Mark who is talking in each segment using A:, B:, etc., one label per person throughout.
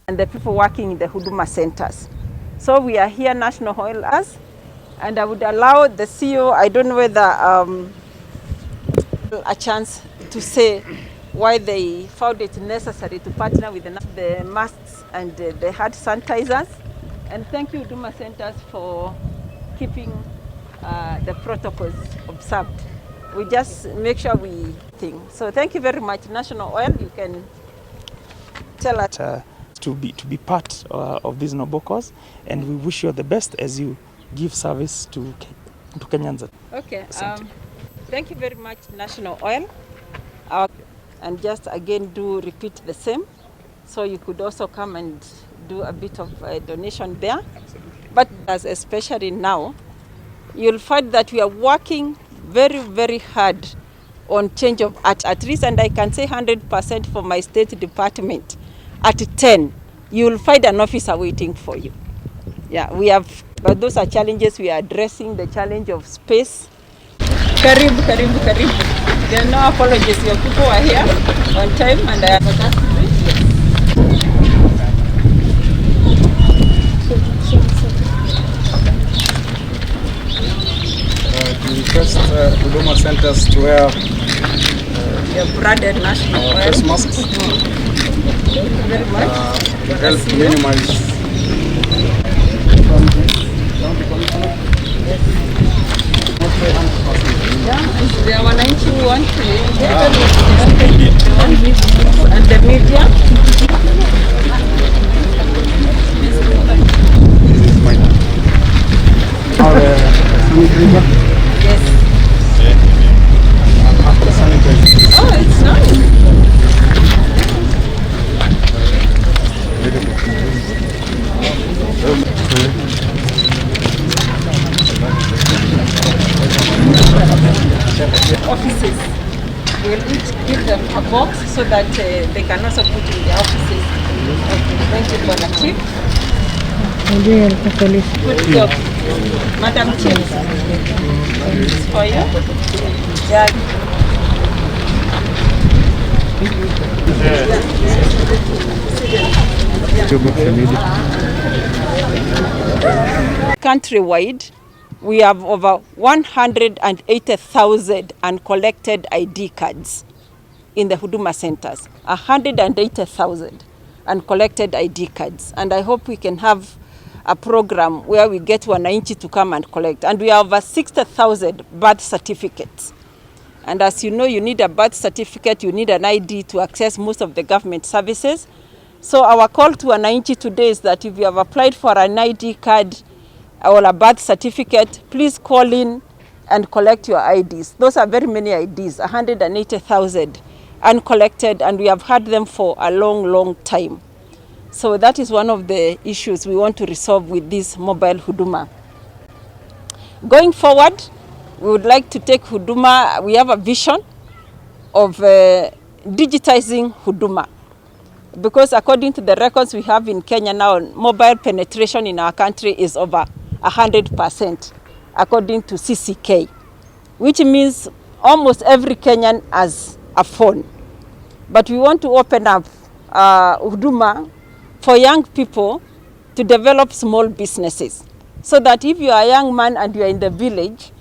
A: and the people working in the Huduma centers. So we are here, National Oil as, and I would allow the CEO, I don't know whether a chance to say why they found it necessary to partner with the masks and the hand sanitizers. And thank you, Huduma Centers, for keeping the protocols observed. We just make sure we think. So thank you very much, National Oil. You can tell us.
B: To be part of this noble cause, and we wish you the best as you give service to Kenyans.
A: Okay. Thank you very much, National Oil. And just again do repeat the same. So you could also come and do a bit of a donation there.
B: Absolutely.
A: But as especially now, you'll find that we are working very, very hard on change of at least, and I can say 100% for my state department. At 10, you will find an officer waiting for you. Yeah, we have, but those are challenges we are addressing, the challenge of space. Karibu. There are no apologies. Your people are here on time, and I have
C: to request Huduma centers to wear
A: your branded national
C: face masks.
A: Thank you very much.
C: To help minimize.
A: There are wananchi who want to and the media. Yes. Oh, it's nice. Offices will each give them a box so that they can also put in their offices. Okay, thank you, Bwana Chief. Good job, Madam Chief. This is for you. Yeah. Countrywide, we have over 180,000 uncollected ID cards in the Huduma centers. 180,000 uncollected ID cards. And I hope we can have a program where we get wananchi to come and collect. And we have over 60,000 birth certificates. And as you know, you need a birth certificate, you need an ID to access most of the government services. So our call to wananchi today is that if you have applied for an ID card or a birth certificate, please call in and collect your IDs. Those are very many IDs, 180,000 uncollected, and we have had them for a long, long time. So that is one of the issues we want to resolve with this mobile Huduma. Going forward, we would like to take Huduma, we have a vision of digitizing Huduma. Because according to the records we have in Kenya now, mobile penetration in our country is over 100%, according to CCK, which means almost every Kenyan has a phone. But we want to open up Huduma for young people to develop small businesses, so that if you are a young man and you are in the village,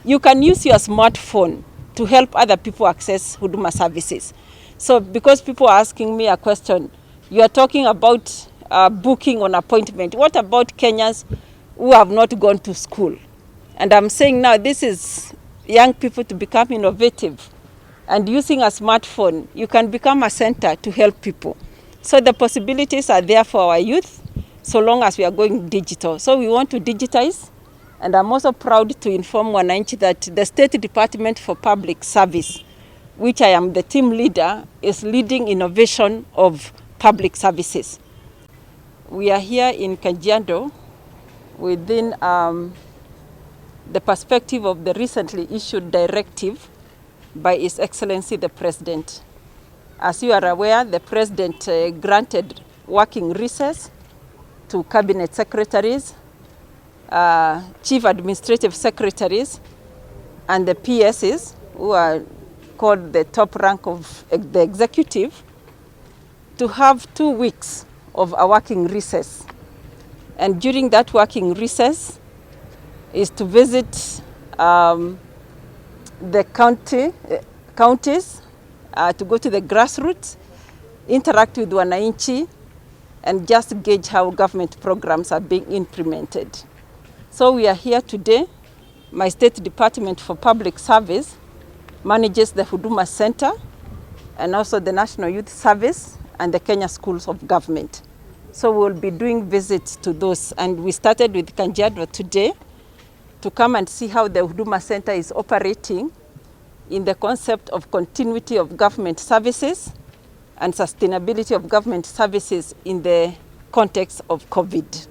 A: you can use your smartphone to help other people access Huduma services. So because people are asking me a question, you are talking about booking on appointment. What about Kenyans who have not gone to school? And I'm saying now this is young people to become innovative, and using a smartphone, you can become a center to help people. So the possibilities are there for our youth, so long as we are going digital. So we want to digitize, and I'm also proud to inform wananchi that the State Department for Public Service, which I am the team leader, is leading innovation of public services. We are here in Kajiado within the perspective of the recently issued directive by His Excellency the President. As you are aware, the President granted working recess to Cabinet Secretaries, Chief Administrative Secretaries, and the PSs, who are called the top rank of the executive, to have 2 weeks of a working recess. And during that working recess is to visit the counties, to go to the grassroots, interact with wananchi, and just gauge how government programs are being implemented. So we are here today. My State Department for Public Service manages the Huduma Center and also the National Youth Service and the Kenya Schools of Government. So we'll be doing visits to those, and we started with Kajiado today to come and see how the Huduma Center is operating in the concept of continuity of government services and sustainability of government services in the context of COVID.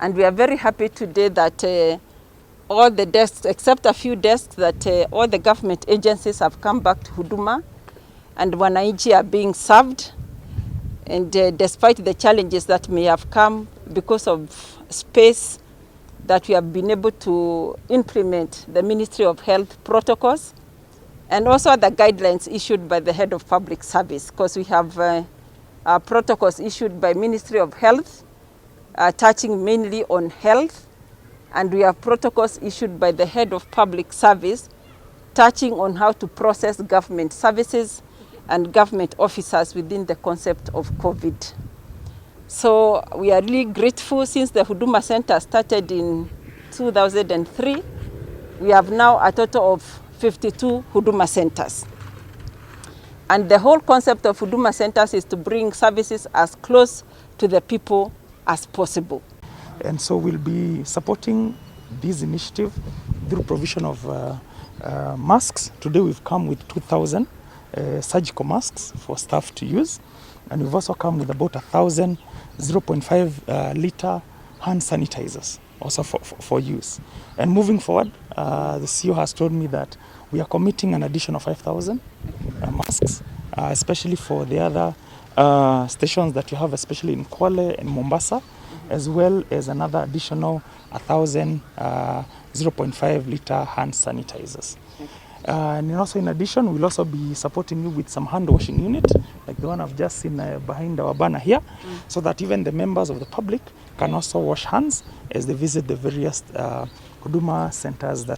A: And we are very happy today that all the desks, except a few desks, that all the government agencies have come back to Huduma, and wananchi are being served. And despite the challenges that may have come because of space, that we have been able to implement the Ministry of Health protocols and also the guidelines issued by the Head of Public Service, because we have protocols issued by Ministry of Health touching mainly on health, and we have protocols issued by the Head of Public Service touching on how to process government services and government officers within the concept of COVID. So we are really grateful. Since the Huduma Center started in 2003, we have now a total of 52 Huduma Centers. And the whole concept of Huduma Centers is to bring services as close to the people as possible.
B: And so we'll be supporting this initiative through provision of masks. Today we've come with 2,000 surgical masks for staff to use. And we've also come with about 1,000 0.5 liter hand sanitizers also for use. And moving forward, the CEO has told me that we are committing an additional 5,000 masks, especially for the other stations that you have, especially in Kwale and Mombasa, as well as another additional 1,000 0.5 liter hand sanitizers. And also in addition, we'll also be supporting you with some hand washing unit, like the one I've just seen behind our banner here, so that even the members of the public can also wash hands as they visit the various Huduma centers that